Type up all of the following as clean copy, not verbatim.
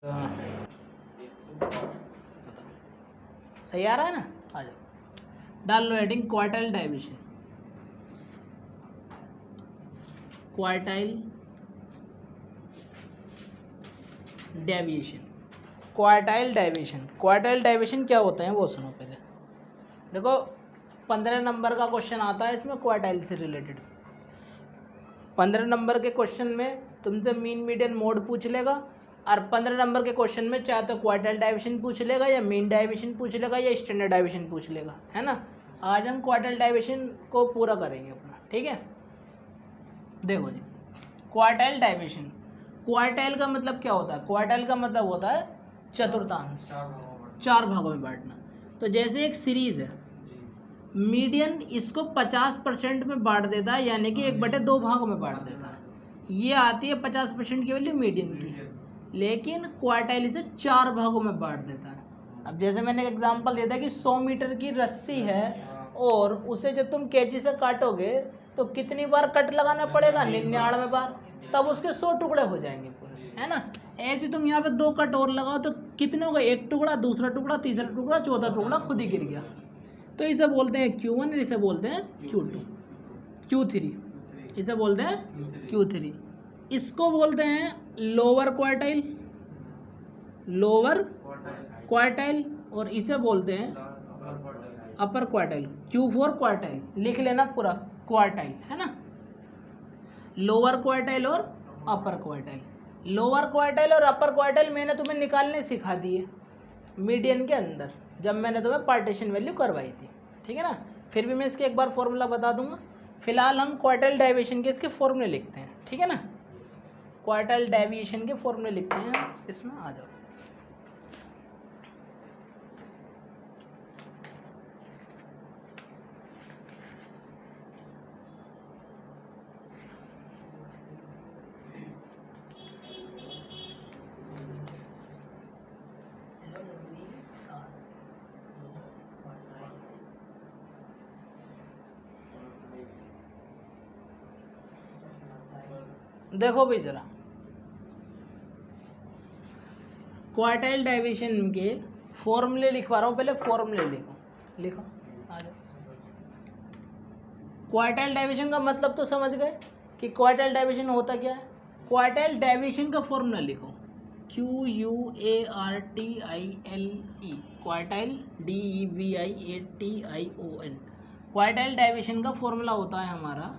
सही आ रहा है ना? आ जाओ, डाल लो heading quartile division. Quartile deviation, quartile division. Quartile division क्या होता है वो सुनो पहले। देखो 15 नंबर का क्वेश्चन आता है इसमें क्वार्टाइल से रिलेटेड। 15 नंबर के क्वेश्चन में तुमसे मीन मीडियन मोड पूछ लेगा, और 15 नंबर के क्वेश्चन में चाहे तो क्वार्टाइल डाइविशन पूछ लेगा, या मीन डाइविशन पूछ लेगा, या स्टैंडर्ड डाइविशन पूछ लेगा, है ना। आज हम क्वार्टाइल डाइविशन को पूरा करेंगे अपना, ठीक है। देखो जी, क्वार्टाइल डाइविशन, क्वार्टाइल का मतलब क्या होता है? क्वार्टाइल का मतलब होता है चतुर्थांश, चार भागों में बांटना। तो जैसे एक सीरीज है, मीडियन इसको 50% में बांट देता है, यानी कि 1/2 भागों में बांट देता है। ये आती है 50% की वैल्यू मीडियन की, लेकिन क्वार्टाइल इसे 4 भागों में बांट देता है। अब जैसे मैंने एक एग्जांपल दिया था कि 100 मीटर की रस्सी है, और उसे जब तुम कैंची से काटोगे तो कितनी बार कट लगाना पड़ेगा? 99 बार, तब उसके 100 टुकड़े हो जाएंगे पूरे, है ना। ऐसे तुम यहाँ पे 2 कट और लगाओ तो कितने हो गए? 1 टुकड़ा, दूसरा टुकड़ा, तीसरा टुकड़ा, चौथा टुकड़ा खुद ही गिर गया। तो इसे बोलते हैं Q1 और इसे बोलते हैं Q2, Q3, इसे बोलते हैं Q3। इसको बोलते हैं लोअर क्वार्टाइल, लोअर क्वार्टाइल, और इसे बोलते हैं अपर क्वार्टाइल, Q4 क्वार्टाइल। लिख लेना पूरा क्वार्टाइल, है ना। लोअर क्वार्टाइल और अपर क्वार्टाइल। लोअर क्वार्टाइल और अपर क्वार्टाइल मैंने तुम्हें निकालने सिखा दिए मीडियन के अंदर, जब मैंने तुम्हें पार्टीशन वैल्यू करवाई थी, ठीक है ना। फिर भी मैं इसके एक बार फॉर्मूला बता दूंगा। फिलहाल हम क्वार्टाइल डेविएशन के इसके फॉर्मूले लिखते हैं, ठीक है ना। क्वार्टाइल डेविएशन के फॉर्मूले लिखते हैं इसमें, आ जाओ। देखो भाई जरा, क्वार्टाइल डेविएशन के फॉर्मूले लिखवा रहा हूँ, पहले फॉर्मूले लिखो, आ जाओ। क्वार्टाइल डेविएशन का मतलब तो समझ गए कि क्वार्टाइल डेविएशन होता क्या है। क्वार्टाइल डेविएशन का फॉर्मूला लिखो, QUARTILE, quartile DEVIATION। Quartile deviation का फॉर्मूला होता है हमारा,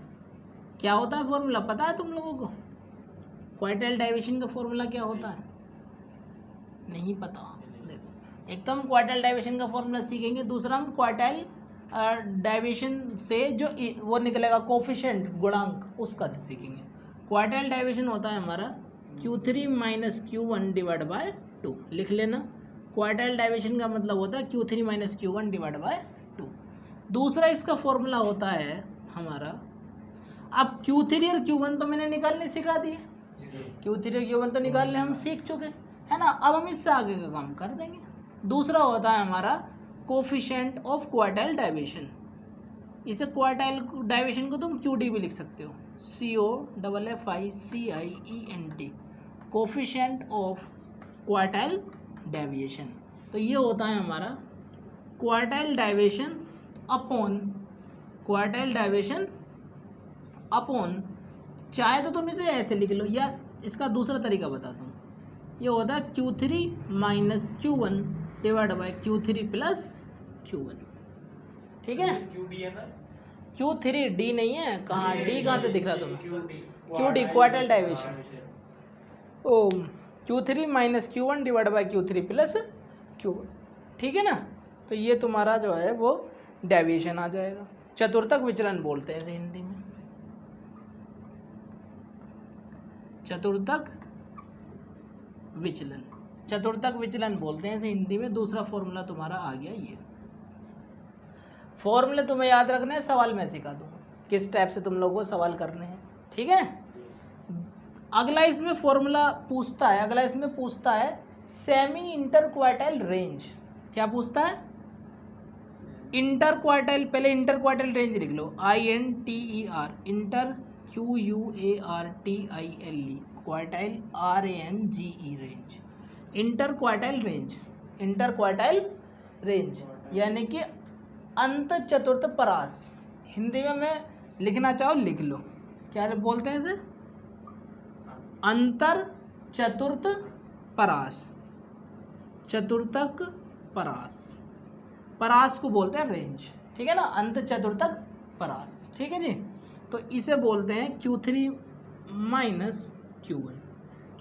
क्या होता है फॉर्मूला पता है तुम लोगों को? क्वार्टाइल डेविएशन का फॉर्मूला क्या होता है? नहीं पता? देखो, एक तो हम क्वार्टाइल डेविएशन का फॉर्मूला सीखेंगे, दूसरा हम क्वार्टाइल डेविएशन से जो वो निकलेगा कोफिशिएंट, गुणांक, उसका सीखेंगे। क्वार्टाइल डेविएशन होता है हमारा Q3 minus Q1 divide by 2, लिख लेना। क्वार्टाइल डेविएशन का मतलब होता है Q3 minus Q1 divide by 2। दूसरा इसका फॉर्मूला होता है हमारा, अब Q3 और Q1 तो मैंने निकालने सिखा दिए, Q3 और Q1 तो निकालने हम सीख चुके, है ना। अब हम इससे आगे का काम कर देंगे। दूसरा होता है हमारा कोफिशिएंट ऑफ क्वार्टाइल डेविएशन। इसे क्वार्टाइल डेविएशन को तुम QD भी लिख सकते हो, COFFICIENT, coefficient of quartile deviation. तो ये होता है हमारा quartile deviation upon, quartile deviation upon, चाहे तो तुम इसे ऐसे लिख लो, या इसका दूसरा तरीका बताता हूँ। ये होता है Q3 minus Q1 divide by Q3 plus Q1, ठीक है। Q3 D नहीं है, कहाँ D कहाँ से दिख रहा तुम्हें? QD quartile deviation. ओ Q3 minus Q1 divide by Q3 plus Q1, ठीक है ना। तो ये तुम्हारा जो है वो डेविएशन आ जाएगा। चतुर्थक विचलन बोलते हैं इसे हिंदी में, चतुर्थक विचलन, चतुर्थक विचलन बोलते हैं इसे हिंदी में। दूसरा फॉर्मूला तुम्हारा आ गया ये। फॉर्मूले तुम्हें याद रखने हैं, सवाल मैं सिखा दूंगा किस टाइप से तुम लोगों को सवाल करने हैं, ठीक है। अगला इसमें फॉर्मूला पूछता है, अगला इसमें पूछता है सेमी इंटर क्वार्टाइल रेंज। क्या पूछता है? इंटर क्वार्टाइल, पहले इंटर क्वार्टाइल रेंज लिख लो, INTER, inter QUARTILE, quartile RANGE range. Inter quartile range, inter quartile range यानी कि अंत चतुर्थ परास। हिंदी में मैं लिखना चाहो लिख लो, क्या बोलते हैं इसे? अंतर चतुर्थ परास, चतुर्थक परास, परास को बोलते हैं रेंज, ठीक है ना, अंत चतुर्थक परास, ठीक है जी। तो इसे बोलते हैं Q3 minus Q1,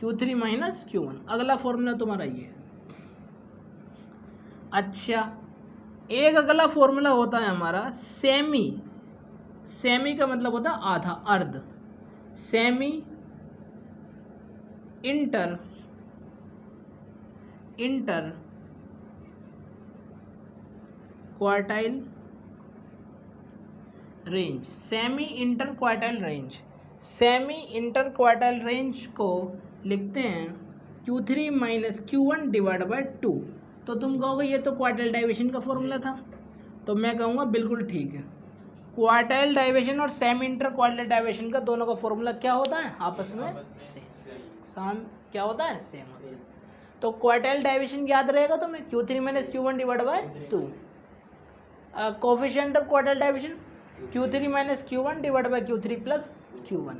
Q3 minus Q1। अगला फॉर्मूला तुम्हारा ये है। अच्छा, एक अगला फॉर्मूला होता है हमारा सेमी, सेमी का मतलब होता है आधा, अर्ध, semi inter, inter quartile range, semi inter quartile range, semi inter quartile range को लिखते हैं Q3 minus Q1 divide by 2। तो तुम कहोगे ये तो क्वार्टाइल डाइवेशन का फॉर्मूला था, तो मैं कहूँगा बिल्कुल ठीक है। क्वार्टाइल डाइवेशन और सेमी इंटर क्वार्टाइल डाइवेशन का दोनों का फॉर्मूला क्या होता है? आपस में सेम, क्या होता है? सेम होता है। तो क्वार्टाइल डाइवेशन याद रहेगा तुम्हें, Q3 minus Q1 divide by 2। Coefficient of quartile deviation Q3 minus Q1 divide by Q3 plus Q1।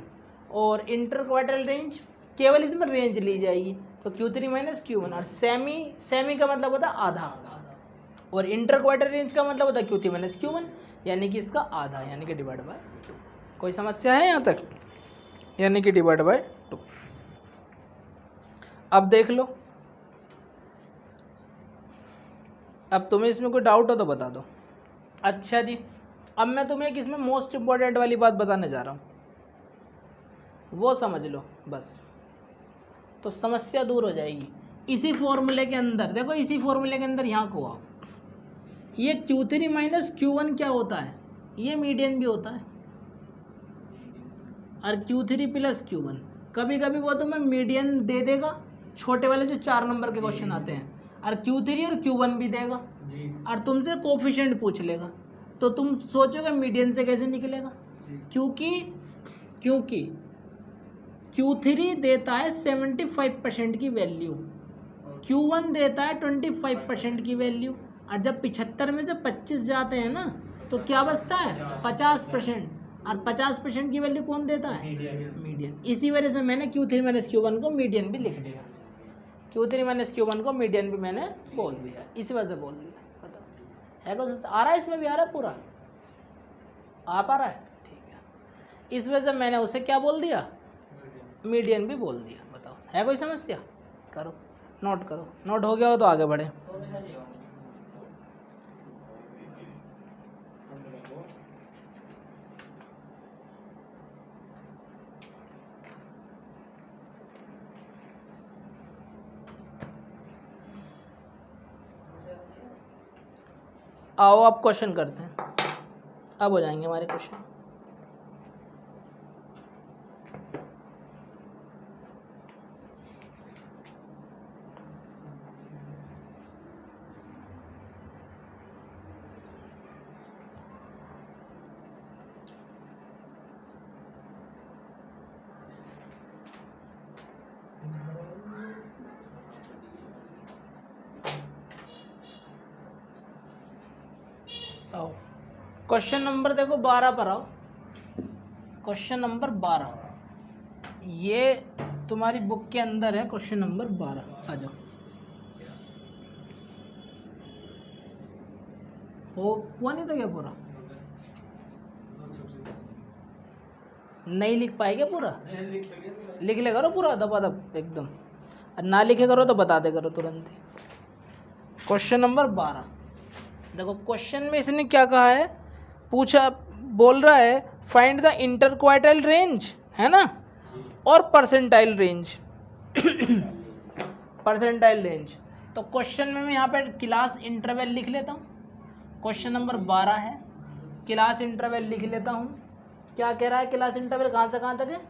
और इंटर क्वार्टाइल रेंज केवल इसमें रेंज ली जाएगी, तो Q3 माइनस Q1। और सेमी, सेमी का मतलब होता है आधा, और इंटर क्वार्टाइल रेंज का मतलब होता है Q3 माइनस Q1, यानी कि इसका आधा, यानी कि डिवाइड बाय 2। कोई समस्या है यहाँ तक? यानी कि डिवाइड बाय 2। अब देख लो, अब तुम्हें इसमें कोई डाउट हो तो बता दो। अच्छा जी, अब मैं तुम्हें एक इसमें मोस्ट इम्पोर्टेंट वाली बात बताने जा रहा हूँ, वो समझ लो बस, तो समस्या दूर हो जाएगी। इसी फॉर्मूले के अंदर देखो, इसी फॉर्मूले के अंदर यहाँ को आओ, ये Q3 माइनस Q1 क्या होता है? ये मीडियन भी होता है, और Q3 प्लस Q1 कभी कभी वो तुम्हें मीडियन दे देगा, छोटे वाले जो 4 नंबर के क्वेश्चन आते हैं, और Q3 और Q1 भी देगा, और तुमसे कोफिशिएंट पूछ लेगा, तो तुम सोचोगे मीडियन से कैसे निकलेगा? क्योंकि Q3 देता है 75% की वैल्यू, Q1 देता है 25% की वैल्यू, और जब 75 में से 25 जाते हैं ना, तो क्या बचता है? 50%, और 50% की वैल्यू कौन देता है? मीडियन। इसी वजह से मैंने Q3 माइनस Q1 को मीडियन भी लिख दिया, Q3 माइनस Q1 को मीडियन भी मैंने बोल दिया, इसी वजह से बोल दिया। बताओ है कुछ आ रहा है? इसमें भी आ रहा है, पूरा आ पा रहा है? ठीक है, इस वजह से मैंने उसे क्या बोल दिया? मीडियन भी बोल दिया। बताओ है कोई समस्या? करो, नोट करो, नोट हो गया हो तो आगे बढ़े। आओ अब क्वेश्चन करते हैं, अब हो जाएंगे हमारे क्वेश्चन। आओ क्वेश्चन नंबर देखो 12 पर आओ, क्वेश्चन नंबर 12, ये तुम्हारी बुक के अंदर है, क्वेश्चन नंबर 12। आ जाओ, हुआ नहीं था क्या पूरा? नहीं लिख पाएगा पूरा? लिख ले करो पूरा दबादब एकदम, और ना लिखे करो तो बता दे करो तुरंत ही। क्वेश्चन नंबर 12 देखो, क्वेश्चन में इसने क्या कहा है, पूछा, बोल रहा है find the inter quartile range, है ना, और परसेंटाइल रेंज। परसेंटाइल रेंज, तो क्वेश्चन में मैं यहाँ पे क्लास इंटरवल लिख लेता हूँ। क्वेश्चन नंबर 12 है, क्लास इंटरवल लिख लेता हूँ। क्या कह रहा है क्लास इंटरवल? कहाँ से कहाँ तक है?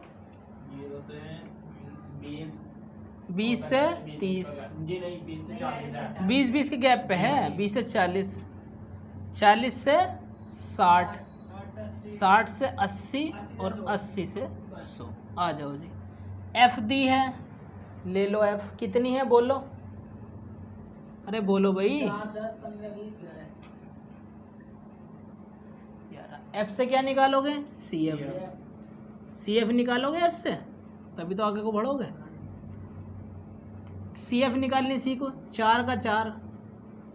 20 से 30, 20 के गैप पे है, 20 से 40, 40 से 60, 60 से 80, और 80 से 100। आ जाओ जी, एफ दी है, ले लो एफ। कितनी है बोलो? अरे बोलो भाई। 4, 10, 15, 20, 11। एफ से क्या निकालोगे? C F. सी एफ निकालोगे एफ से, तभी तो आगे को बढ़ोगे। सी एफ निकालनी सीखो। 4 का 4,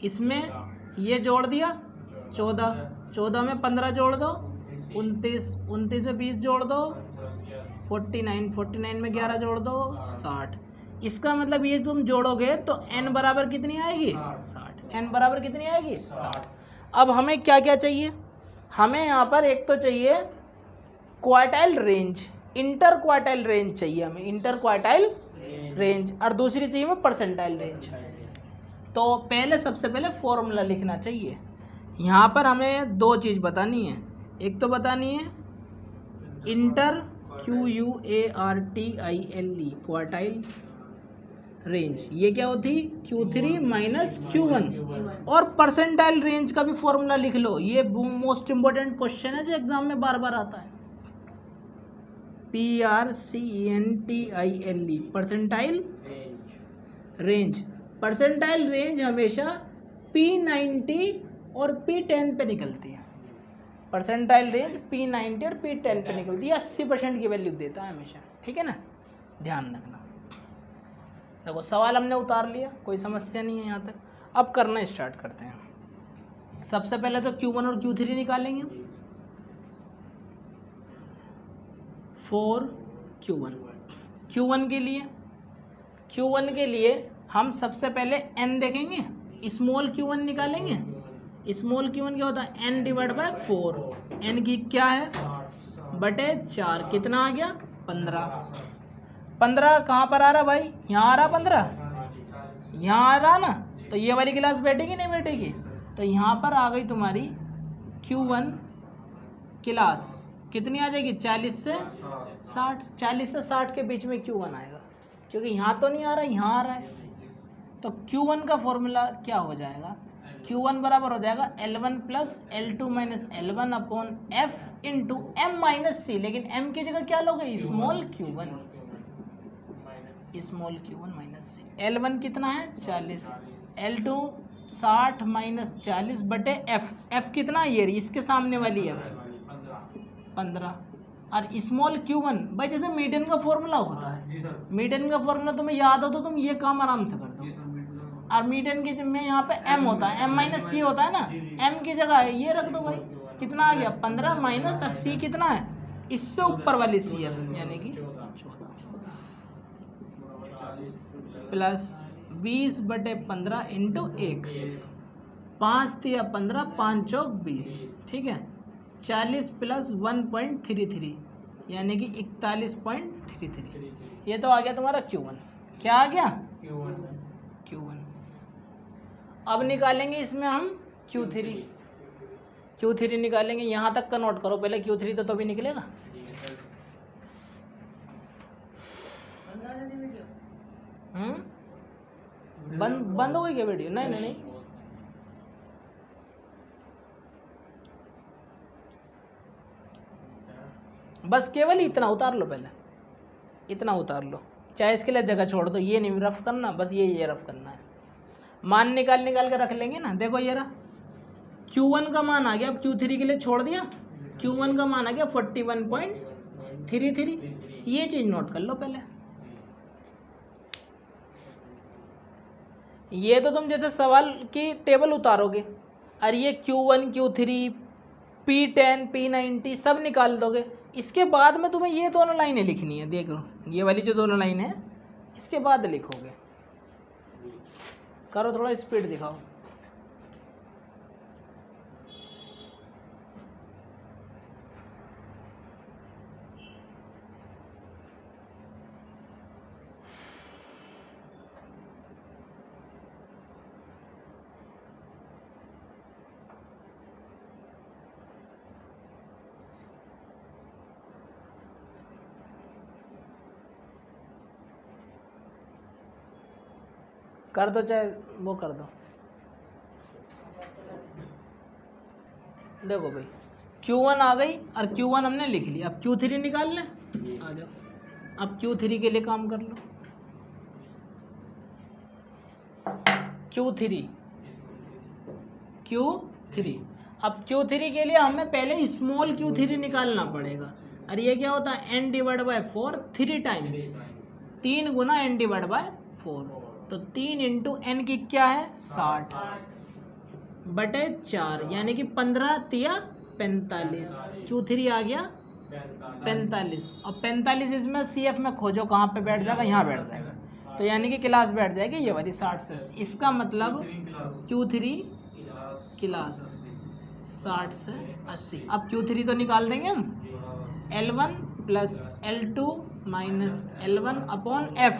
इसमें ये जोड़ दिया 14, 14 में 15 जोड़ दो 29, 29 में 20 जोड़ दो 49, 49 में 11 जोड़ दो 60। इसका मतलब ये तुम जोड़ोगे तो n बराबर कितनी आएगी? 60। n बराबर कितनी आएगी? 60। अब हमें क्या क्या चाहिए? हमें यहाँ पर एक तो चाहिए quartile range, inter quartile range चाहिए हमें, इंटर क्वार्टाइल रेंज, और दूसरी चाहिए हमें परसेंटाइल रेंज। तो पहले सबसे पहले फॉर्मूला लिखना चाहिए। यहाँ पर हमें दो चीज़ बतानी है। एक तो बतानी है इंटर QUARTILE क्वार्टाइल रेंज, ये क्या होती? Q3 minus Q1। और परसेंटाइल रेंज का भी फॉर्मूला लिख लो, ये मोस्ट इंपॉर्टेंट क्वेश्चन है जो एग्जाम में बार बार आता है। PRCENTILE percentile range. Percentile range हमेशा P90 और P10 पे निकलती है। परसेंटाइल रेंज P90 और P10 पे निकलती है, 80% की वैल्यू देता है हमेशा, ठीक है ना, ध्यान रखना। देखो सवाल हमने उतार लिया, कोई समस्या नहीं है यहाँ तक। अब करना स्टार्ट करते हैं। सबसे पहले तो Q1 और Q3 निकालेंगे। 4 Q1। Q1 के लिए हम सबसे पहले n देखेंगे, स्मॉल Q1 निकालेंगे। स्मॉल Q1 क्या होता है? n divide by 4। n की क्या है? बटे 4, कितना आ गया? 15। 15 कहाँ पर आ रहा भाई? यहाँ आ रहा 15, यहाँ आ रहा ना, तो ये वाली क्लास बैठेगी नहीं बैठेगी? तो यहाँ पर आ गई तुम्हारी Q1 क्लास, कितनी आ जाएगी? 40 से 60। 40 से 60 के बीच में Q1 आएगा, क्योंकि यहाँ तो नहीं आ रहा, यहाँ आ रहा है। तो Q1 का फॉर्मूला क्या हो जाएगा? Q1 बराबर हो जाएगा L1 plus L2 minus L1 upon F into M minus C, लेकिन M की जगह क्या लोगे? Small Q1, small Q1 minus C। L1 कितना है? 40, L2 60 माइनस 40 बटे F कितना? ये इसके सामने वाली F 15, और स्मॉल Q1 भाई जैसे मीडियन का फॉर्मूला होता है, मीडियन का फॉर्मूला तुम्हें याद हो तो तुम ये काम आराम से कर दो। और मीडियन के में यहाँ पे M होता है, M माइनस C होता है ना, M की जगह है ये रख दो भाई। कितना आ गया? 15 माइनस, और C कितना है? इससे ऊपर वाली CF यानी कि 14 प्लस 20 बटे 15 इंटू 1, 5 तिया 15, 5 चौक 20, ठीक है। 40 प्लस 1.33 यानी कि 41.33। ये तो आ गया तुम्हारा Q1। क्या आ गया? Q1। अब निकालेंगे इसमें हम Q3 निकालेंगे। यहाँ तक का नोट करो पहले, Q3 तो तभी निकलेगा। बंद हो गई क्या वीडियो? नहीं। बस केवल इतना उतार लो, पहले इतना उतार लो, चाहे इसके लिए जगह छोड़ दो, ये नहीं रफ करना, बस ये रफ करना है। मान निकाल के रख लेंगे ना। देखो ये रहा Q1 का मान आ गया, अब Q3 के लिए छोड़ दिया। Q1 का मान आ गया 41.33। ये चीज़ नोट कर लो पहले। ये तो तुम जैसे सवाल की टेबल उतारोगे, और ये Q1 Q3 P10 P90 सब निकाल दोगे। इसके बाद में तुम्हें ये दोनों लाइनें लिखनी है। देख लो ये वाली जो दोनों लाइन है, इसके बाद लिखोगे। करो थोड़ा स्पीड दिखाओ। कर दो, चाहे वो कर दो। देखो भाई Q1 आ गई, और Q1 हमने लिख लिया। अब Q3 निकाल लें, आ जाओ। अब Q3 के लिए काम कर लो। Q3 अब Q3 के लिए हमें पहले स्मॉल Q3 निकालना पड़ेगा। और ये क्या होता है n divide by 4 3 times, 3 Guna n divide by 4, तो 3 इंटू n की क्या है 60 बटे 4, यानी कि 15 तिया 45। Q3 आ गया 45, और 45 इसमें CF में खोजो कहाँ पे बैठ जाएगा, यहाँ बैठ जाएगा, तो यानी कि क्लास बैठ जाएगी ये वाली 60 से। इसका मतलब Q3 क्लास 60 से 80। अब Q3 तो निकाल देंगे हम, L1 plus L2 minus L1 upon F।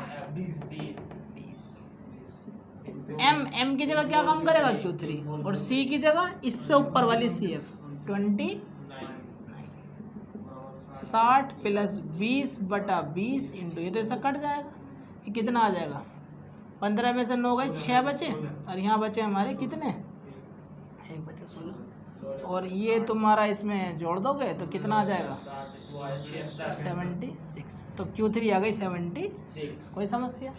M की जगह क्या काम करेगा Q3, और C की जगह इससे ऊपर वाली CF 29। 60 प्लस 20 बटा 20 इंटू, ये तो ऐसा कट जाएगा, ये कितना आ जाएगा 15 में से 9 गए 6 बचे, और यहाँ बचे हमारे कितने 1 बचे 16, और ये तुम्हारा इसमें जोड़ दोगे तो कितना आ जाएगा 76। तो Q3 आ गई 76। कोई समस्या?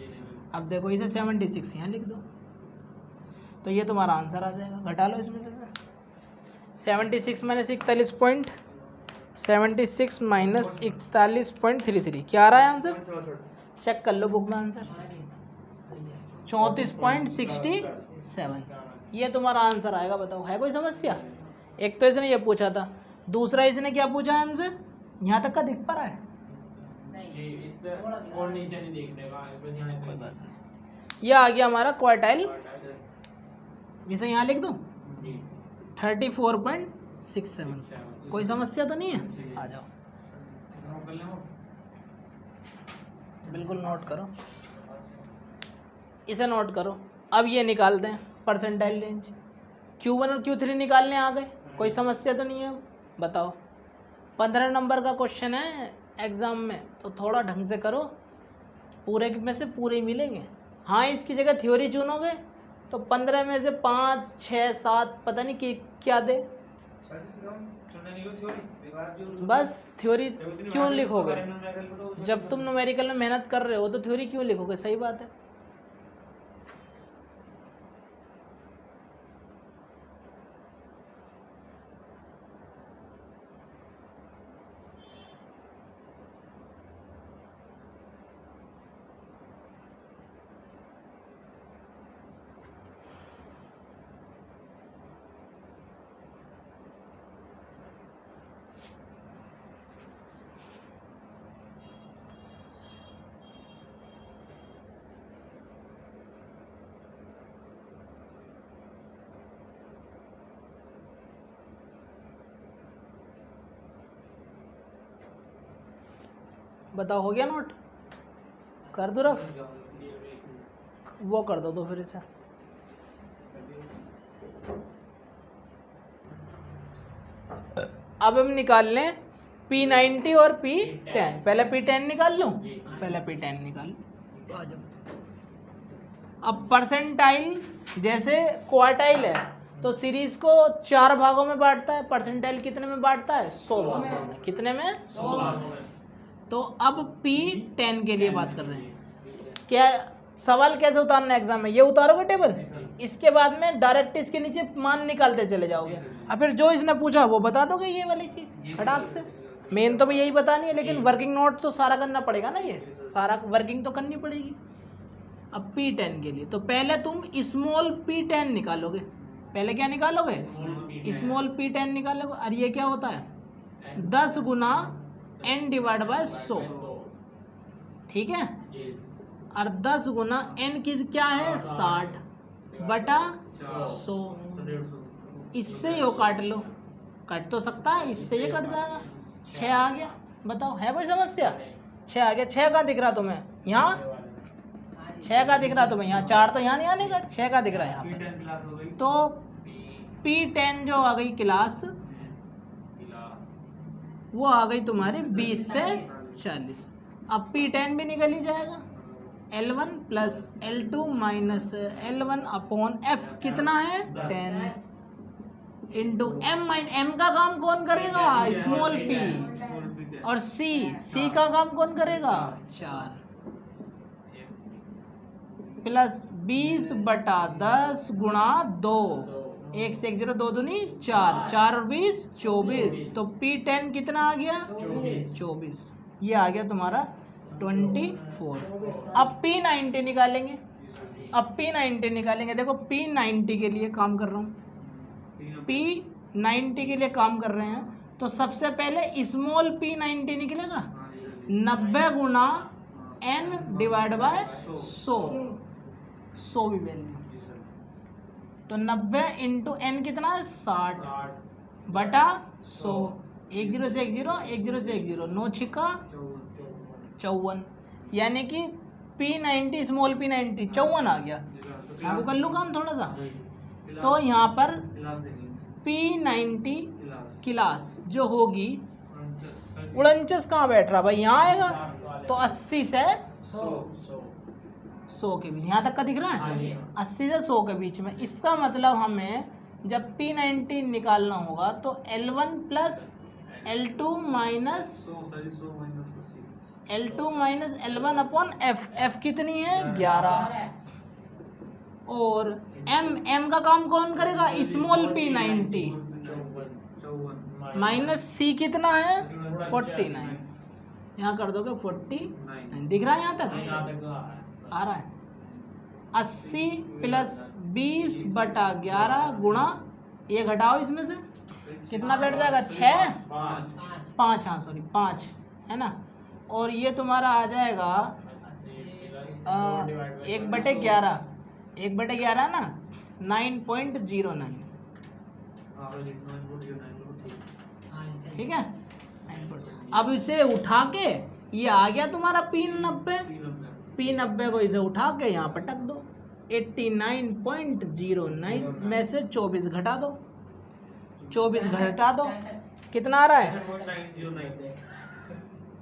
अब देखो इसे 76 यहाँ लिख दो, तो ये तुम्हारा आंसर आ जाएगा। घटा लो इसमें से 76 माइनस 76 माइनस 41.33, क्या आ रहा है आंसर? चेक कर लो बुक में आंसर 34.67, ये तुम्हारा आंसर आएगा। बताओ है कोई समस्या? एक तो इसने ये पूछा था, दूसरा इसने क्या पूछा है हमसे, यहाँ तक का दिख पा रहा है? और नीचे नहीं देखने का, कोई बात नहीं। यह आ गया हमारा क्वार्टाइल, इसे यहाँ लिख दूँ 34.67। कोई समस्या तो नहीं है? आ जाओ बिल्कुल नोट करो, इसे नोट करो। अब ये निकालते हैं परसेंटाइल रेंज, Q1 और Q3 निकालने आ गए, कोई समस्या तो नहीं है? बताओ 15 नंबर का क्वेश्चन है एग्ज़ाम में, तो थोड़ा ढंग से करो, पूरे में से पूरे ही मिलेंगे। हाँ इसकी जगह थ्योरी चुनोगे तो 15 में से 5 6 7 पता नहीं कि क्या दे, बस थ्योरी क्यों लिखोगे? जब तुम न्यूमेरिकल में मेहनत कर रहे हो तो थ्योरी क्यों लिखोगे? सही बात है। बताओ हो गया नोट? कर दो रफ, वो कर दो तो फिर इसे। अब हम निकाल लें P90 और P10। पहले P10 निकाल लूं, पहले P10 निकाल लूं। आ जाओ। अब परसेंटाइल जैसे क्वार्टाइल है तो सीरीज को 4 भागों में बांटता है, परसेंटाइल कितने में बांटता है 100 भागों में। कितने में? 100 भागों में। तो अब P10 के लिए बात कर रहे हैं। क्या सवाल कैसे उतारना है एग्जाम में? ये उतारोगे टेबल, इसके बाद में डायरेक्ट इसके नीचे मान निकालते चले जाओगे, और फिर जो इसने पूछा वो बता दोगे, ये वाली चीज फटाक से। मेन तो भी यही बतानी है, लेकिन वर्किंग नोट तो सारा करना पड़ेगा ना, ये सारा वर्किंग तो करनी पड़ेगी। अब P10 के लिए तो पहले तुम स्मॉल P10 निकालोगे। पहले क्या निकालोगे? स्मॉल P10 निकालोगे, और ये क्या होता है 10 गुना n डिवाइड बाय 100, ठीक है। और 10 गुना n की क्या है 60 बटा 100, इससे यो काट लो, कट तो सकता है, इससे ये कट जाएगा, 6 आ गया। बताओ है कोई समस्या? 6 आ गया। 6 का दिख रहा तुम्हें यहाँ, 6 का दिख रहा तुम्हें यहाँ, 4 तो यहाँ नहीं आने का, 6 का दिख रहा है यहाँ पर। तो P10 जो आ गई क्लास, वो आ गई तुम्हारी 20 से 40। अब P10 भी निकल ही जाएगा, L1 plus L2 minus L1 upon F कितना है 10 इंटू M का काम कौन करेगा? स्मॉल p, और C का काम कौन करेगा 4, प्लस 20/10 गुणा 2, 1 से 1 0, 2 दूनी 4, 4 और 20 24, तो P10 कितना आ गया 24, ये आ गया तुम्हारा 24। अब P90 निकालेंगे, देखो P90 के लिए काम कर रहा हूँ, P90 के लिए काम कर रहे हैं, तो सबसे पहले स्मॉल P90 निकलेगा 90 गुणा n डिवाइड बाय 100 भी वैल्यू, तो 90 इंटू n कितना है 60/100, 1 0 से 1 0, 1 0 से 1 0, 9 छिक्का 54, यानी कि P90 स्मॉल P90 54 आ गया। आपको कर लूँ काम थोड़ा सा, तो यहाँ पर P90 क्लास जो होगी 49 कहाँ बैठ रहा भाई, यहाँ आएगा, तो 80 से 100 के बीच, यहाँ तक का दिख रहा है 80 से 100 के बीच में। इसका मतलब हमें जब P90 निकालना होगा तो L1 plus L2 minus L1 upon F कितनी है 11, और M का काम कौन करेगा स्मॉल P90 माइनस C कितना है 49, यहाँ कर दोगे 49, दिख रहा है यहाँ तक आ रहा है। 80 प्लस 20/11 गुणा, ये घटाओ इसमें से कितना बैठ जाएगा 5, हाँ सॉरी 5 है ना, और ये तुम्हारा आ जाएगा 1/11 ना 9.09, ठीक है। अब इसे उठा के ये आ गया तुम्हारा P90 को इसे उठा के यहाँ पर टक दो, 89.09 में से 24 घटा दो, 24 घटा दो कितना आ रहा है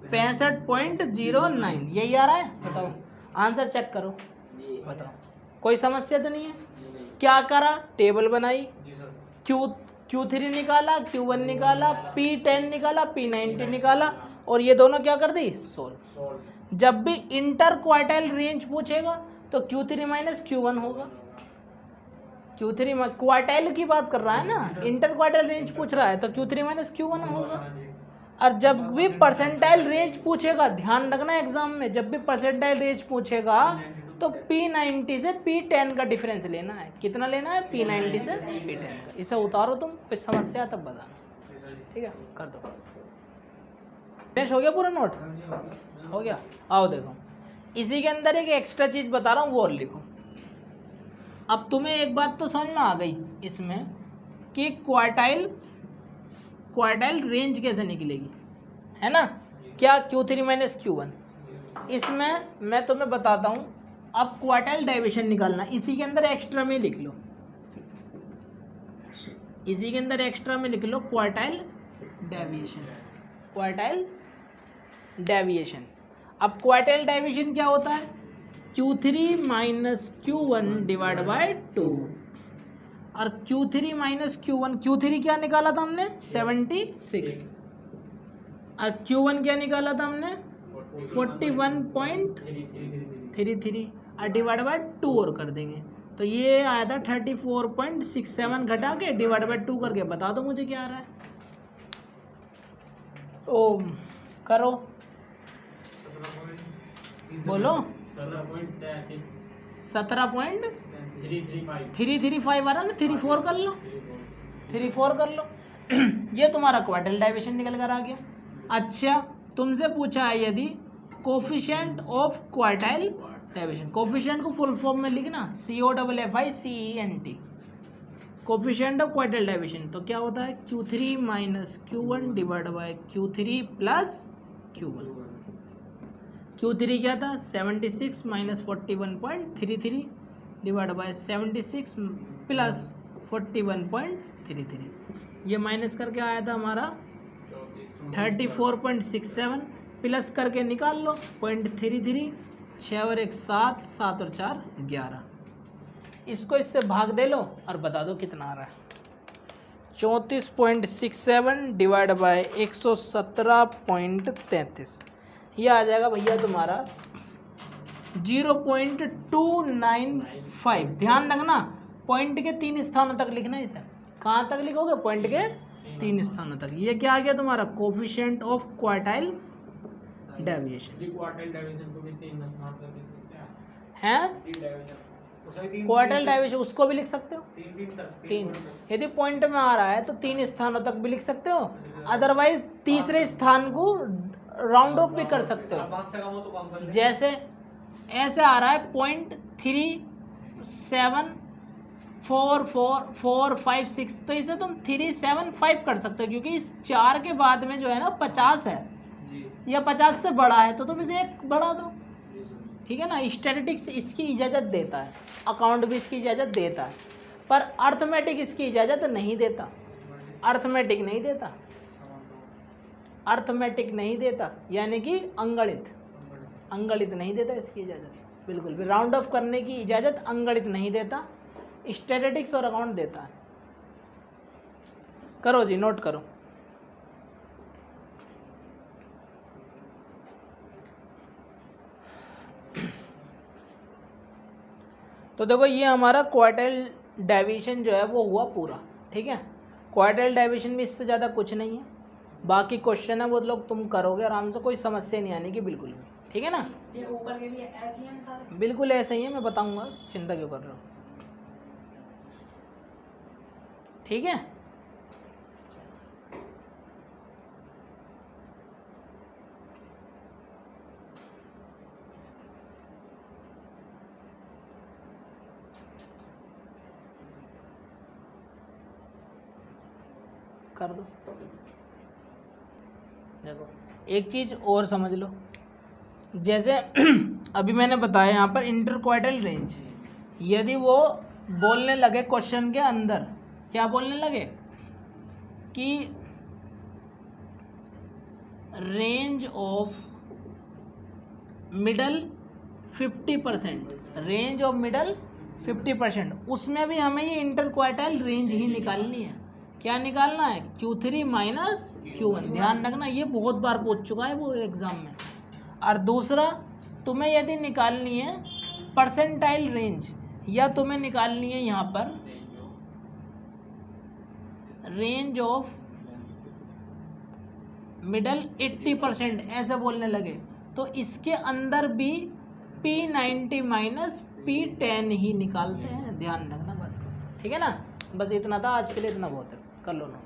65.09, यही आ रहा है। बताओ आंसर चेक करो, बताओ कोई समस्या तो नहीं है। क्या करा, टेबल बनाई, Q3 निकाला, Q1 निकाला, P10 निकाला, P90 निकाला, और ये दोनों क्या कर दी सोल्व। जब भी इंटर क्वार्टाइल रेंज पूछेगा तो Q3 माइनस Q1 होगा, Q3 क्वार्टाइल की बात कर रहा है ना, इंटर क्वार्टाइल रेंज पूछ रहा है तो Q3 माइनस Q1 होगा। और जब भी परसेंटाइल रेंज पूछेगा, ध्यान रखना एग्जाम में, जब भी परसेंटाइल रेंज पूछेगा तो P90 से P10 का डिफरेंस लेना है। कितना लेना है P90 से P10 का। इसे उतारो तुम, कोई समस्या तब बताना, ठीक है कर दो। फिनिश हो गया पूरा नोट, हो गया। आओ देखो इसी के अंदर एक एक्स्ट्रा चीज बता रहा हूँ वो और लिखो। अब तुम्हें एक बात तो समझ में आ गई इसमें कि क्वार्टाइल रेंज कैसे निकलेगी, है ना, क्या Q3 माइनस Q1। इसमें मैं तुम्हें बताता हूँ। अब क्वार्टाइल डाइविएशन निकालना, इसी के अंदर एक्स्ट्रा में लिख लो, इसी के अंदर एक्स्ट्रा में लिख लो क्वार्टाइल डेविएशन। अब क्वार्टाइल डेविएशन क्या होता है, Q3 minus Q1 divide by 2, और Q3 माइनस Q1 क्या निकाला था हमने 76, और Q1 क्या निकाला था हमने 41.33, और डिवाइड बाय 2 और कर देंगे तो ये आया था 34.67, घटा के डिवाइड बाय 2 करके बता दो मुझे क्या आ रहा है। तो करो, बोलो 17.335 आ रहा ना, 34 कर लो, 34 कर लो। ये तुम्हारा क्वार्टाइल डाइविएशन निकल कर आ गया। अच्छा तुमसे पूछा है यदि कोफिशिएंट ऑफ क्वार्टाइल डाइविएशन, कोफिशिएंट को फुल फॉर्म में लिखना COFFICENT, कोफिशिएंट ऑफ क्वार्टाइल डाइविएशन, तो क्या होता है Q3 minus Q1 divide by Q3 plus Q1। Q3 क्या था 76 माइनस 41.33 डिवाइड बाय 76 प्लस 41.33, ये माइनस करके आया था हमारा 34.67, प्लस करके निकाल लो 0.33, 6 और 1 7, 7 और 4 11, इसको इससे भाग दे लो और बता दो कितना आ रहा है। 34.67 डिवाइड बाय 117.33, ये आ जाएगा भैया तुम्हारा 0.295। ध्यान रखना पॉइंट के 3 स्थानों तक लिखना है इसे। कहाँ तक लिखोगे? पॉइंट के 3 स्थानों तक। ये क्या आ गया तुम्हारा? कोफिशिएंट ऑफ क्वार्टाइल डेविएशन है। क्वार्टाइल डेविएशन उसको भी लिख सकते हो 3। यदि पॉइंट में आ रहा है तो 3 स्थानों तक भी लिख सकते हो, अदरवाइज तीसरे स्थान को राउंड ऑफ भी कर सकते हो। जैसे ऐसे आ रहा है 0.374445 तो इसे तुम 375 कर सकते हो, क्योंकि इस 4 के बाद में जो है ना 50 है या 50 से बड़ा है, तो तुम इसे 1 बढ़ा दो। ठीक है ना। स्टैटिस्टिक्स इसकी इजाज़त देता है, अकाउंट भी इसकी इजाज़त देता है, पर अर्थमेटिक इसकी इजाज़त नहीं देता। अर्थमेटिक नहीं देता, अर्थमेटिक नहीं देता, यानी कि अंगणित नहीं देता इसकी इजाज़त बिल्कुल भी। राउंड ऑफ करने की इजाज़त अंगणित नहीं देता, स्टैटिस्टिक्स और अकाउंट देता है। करो जी, नोट करो। तो देखो ये हमारा क्वार्टाइल डेविएशन जो है वो हुआ पूरा। ठीक है, क्वार्टाइल डेविएशन में इससे ज़्यादा कुछ नहीं है। बाकी क्वेश्चन है वो लोग तुम करोगे आराम से, कोई समस्या नहीं आने की बिल्कुल भी। ठीक है ना। ये ऊपर के भी ऐसे ही हैं सारे? बिल्कुल ऐसे ही है, मैं बताऊंगा, चिंता क्यों कर रहे हो। ठीक है। कर दो। देखो एक चीज़ और समझ लो, जैसे अभी मैंने बताया यहाँ पर इंटरक्वार्टाइल रेंज, यदि वो बोलने लगे क्वेश्चन के अंदर, क्या बोलने लगे कि range of middle 50%, range of middle 50%, उसमें भी हमें ये इंटरक्वार्टाइल रेंज ही निकालनी है। क्या निकालना है? Q3 minus Q1। ध्यान रखना ये बहुत बार पूछ चुका है वो एग्जाम में। और दूसरा, तुम्हें यदि निकालनी है परसेंटाइल रेंज, या तुम्हें निकालनी है यहाँ पर रेंज ऑफ मिडल 80%, ऐसे बोलने लगे, तो इसके अंदर भी P90 माइनस P10 ही निकालते हैं। ध्यान रखना बात को। ठीक है ना। बस इतना था आज के लिए, इतना बहुत है, कर लो ना।